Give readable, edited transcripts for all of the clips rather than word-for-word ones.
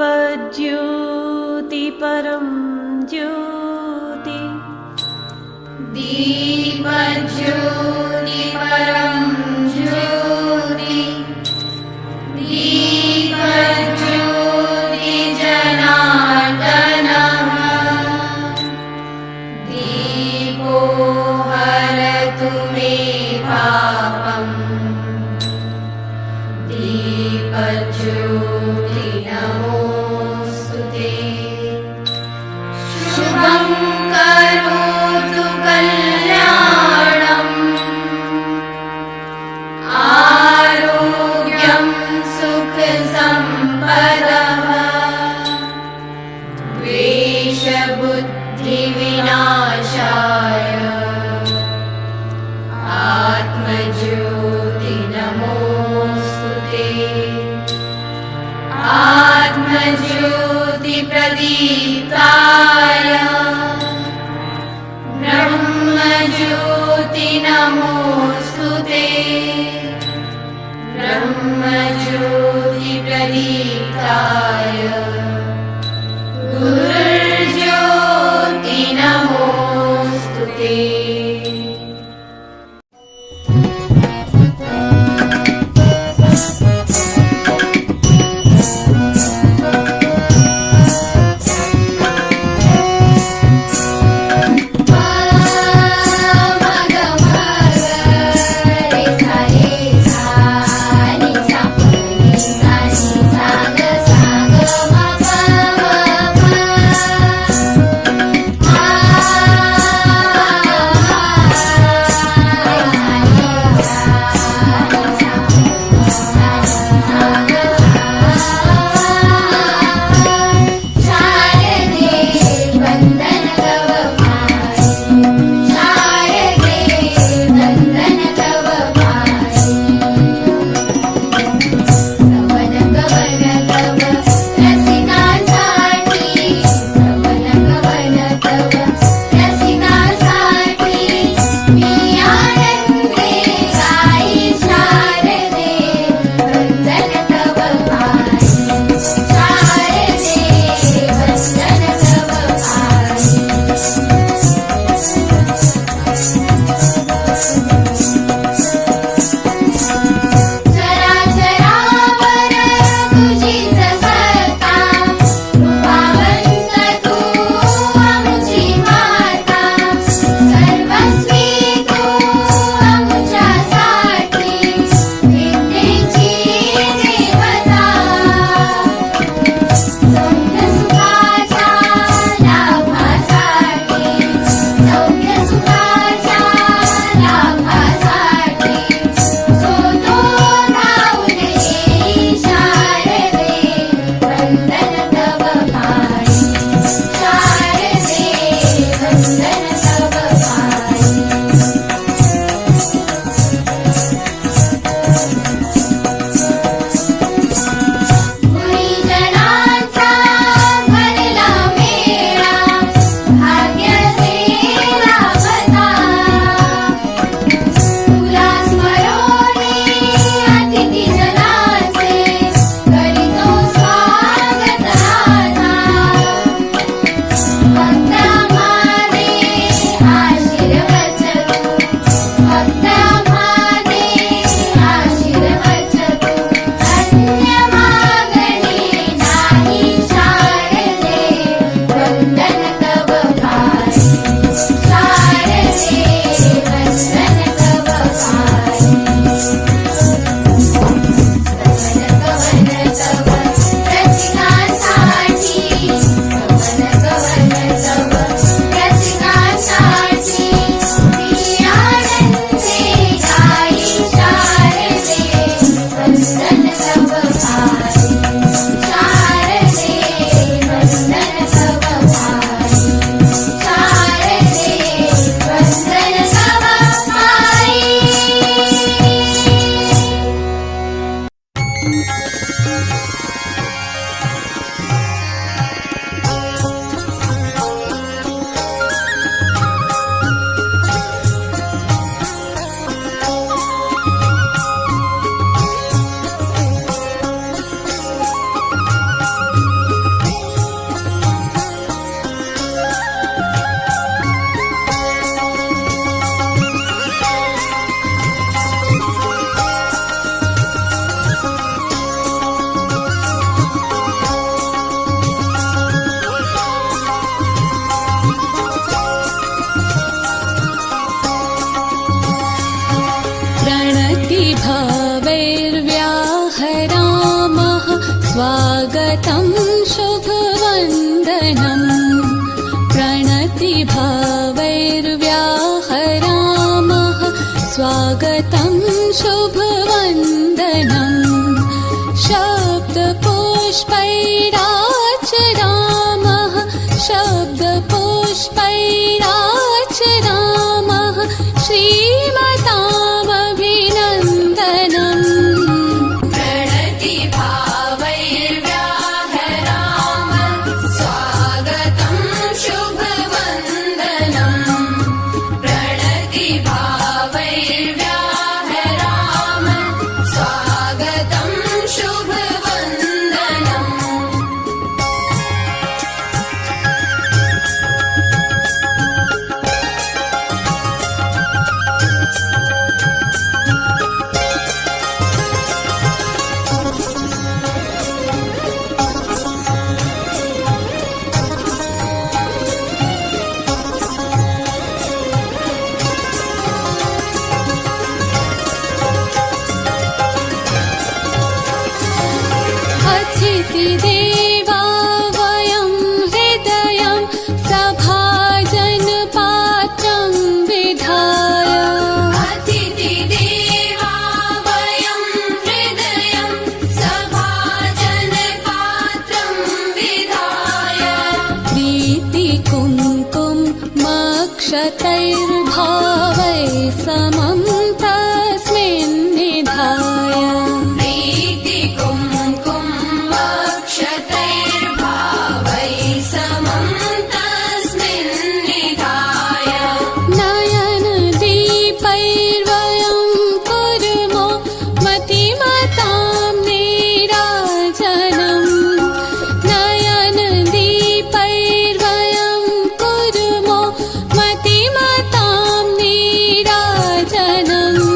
दीपज्योति परं ज्योति दीपज्योति परं ज्योति दीपज्योति जनार्दनः दीपो हरतु मे पापम् दीपज्योति नमोऽस्तुते शुभं करोतु कल्याणम् आरोग्यं सुखसम्पदः द्वेषबुद्धिविनाशाय आत्मज्योति नमोऽस्तुते आत्मज्योति प्रदीप्ताय ब्रह्मज्योति नमोऽस्तुते ब्रह्मज्योति प्रदीप्ताय गुरुर्ज्योति नमोऽस्तुते। स्वागतं शुभवन्दनं प्रणतिभावैर्व्याहरामः स्वागतं शुभवन्दनं शब्दपुष्पैराचरामः शब्दपुष्पैराचरामः श्रीमतामभिनन्दनम् अतिथिदेवा वयं हृदयं सभाजनपात्रं विधाय अतिथिदेवा वयं हृदयं सभाजनपात्रं विधाय प्रीतिकुङ्कुमक्षतैर्भावै समं तस्मिन् निधाय क्षतैर्भावै समं तस्मिन् निधाय नयनदीपैर्वयं कुर्मो मतिमतां नीराजनम् नयनदीपैर्वयं कुर्मो मतिमतां नीराजनम्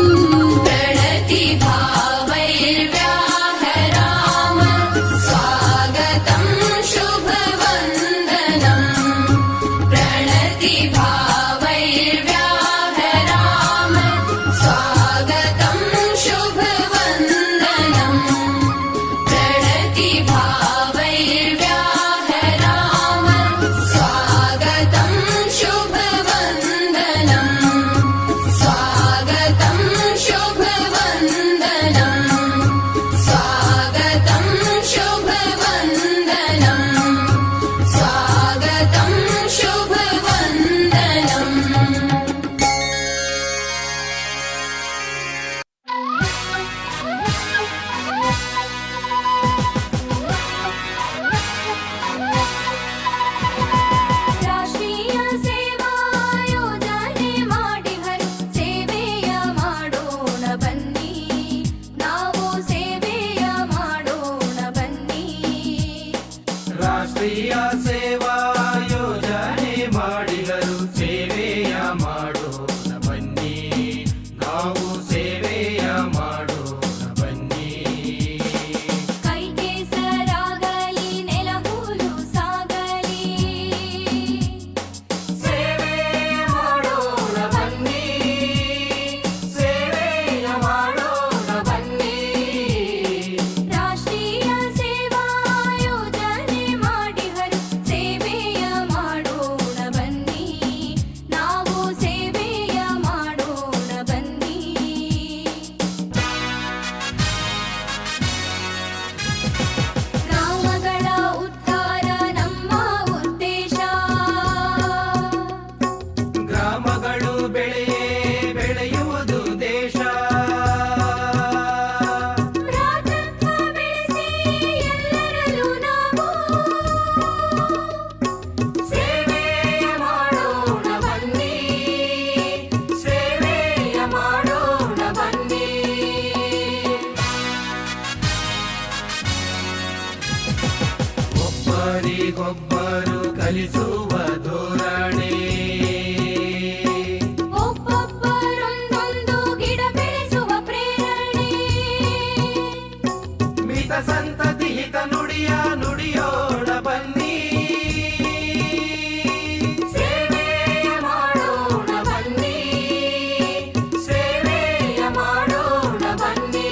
ರಾಷ್ಟ್ರೀಯ ಸೇವಾ ಯೋಜನೆ ಮಾಡಿದರು ಸೇವೆಯ ಮಾಡೋಣ ಬನ್ನಿ ನಾವು ಸೇವೆಯ ಮಾಡೋಣ ಬನ್ನಿ ಕೈ ಕೆಸರಾಗಲಿ ನೆಲಹೂಲು ಸಾಗಲಿ ಸೇವೆ ಮಾಡೋಣ ಬನ್ನಿ ಸೇವೆಯ ಮಾಡೋಣ ಬನ್ನಿ ರಾಷ್ಟ್ರೀಯ ಸೇವಾ ಯೋಜನೆ ಮಾಡಿಹರು ಸೇವೆಯ ಮಾಡೋಣ ಬನ್ನಿ ನಾವು ಸೇವೆಯ ಮಾಡೋಣ ಬನ್ನಿ ಗ್ರಾಮಗಳ ಉದ್ಧಾರ ನಮ್ಮ ಉದ್ದೇಶ ಗ್ರಾಮಗಳು ಬೆಳೆಯುವುದು ದೇಶ ಭ್ರಾತೃತ್ವ ಬೆಳೆಸಿ ಎಲ್ಲರಲ್ಲೂ ನಾವು ಸೇವೆಯ ಮಾಡೋಣ ಬನ್ನಿ ಸೇವೆಯ ಮಾಡೋಣ ಬನ್ನಿ ಒಬ್ಬರಿಗೊಬ್ಬರು ಕಲಿಸುವ ಧೋರಣೆ ಒಬ್ಬೊಬ್ಬರೊಂದೊಂದು ಗಿಡ ಬೆಳೆಸುವ ಪ್ರೇರಣೆ ಮಿತ ಸಂತತಿ ಹಿತ ನುಡಿಯೋಣ ಬನ್ನಿ ಸೇವೆಯ ಮಾಡೋಣ ಬನ್ನಿ ಸೇವೆಯ ಮಾಡೋಣ ಬನ್ನಿ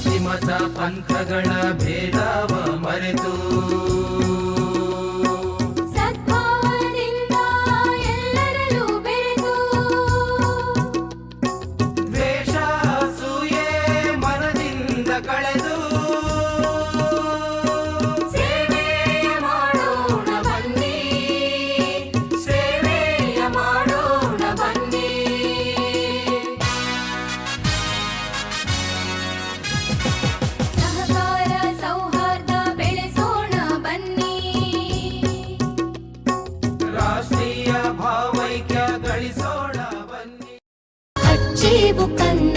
ಜಾತಿ ಮತ ಪಂಥಗಳ ಭೇದವ ಮರೆತು ಸದ್ಭಾವದಿಂದ ಎಲ್ಲರಲ್ಲೂ ಬೆರೆತು ದ್ವೇಷ ಅಸೂಯೆ ಮನದಿಂದ ಕಳೆದು ಸೇವೆಯ ಮಾಡೋಣ ಬನ್ನಿ, ಸೇವೆಯ ಮಾಡೋಣ ಬನ್ನಿ. ಸಹಕಾರ ಸೌಹಾರ್ದ ಬೆಳೆಸೋಣ ಬನ್ನಿ, ರಾಷ್ಟ್ರೀಯ ಭಾವೈಕ್ಯ ಗಳಿಸೋಣ ಬನ್ನಿ. ಹಚ್ಚೇವು ಕನ್ನ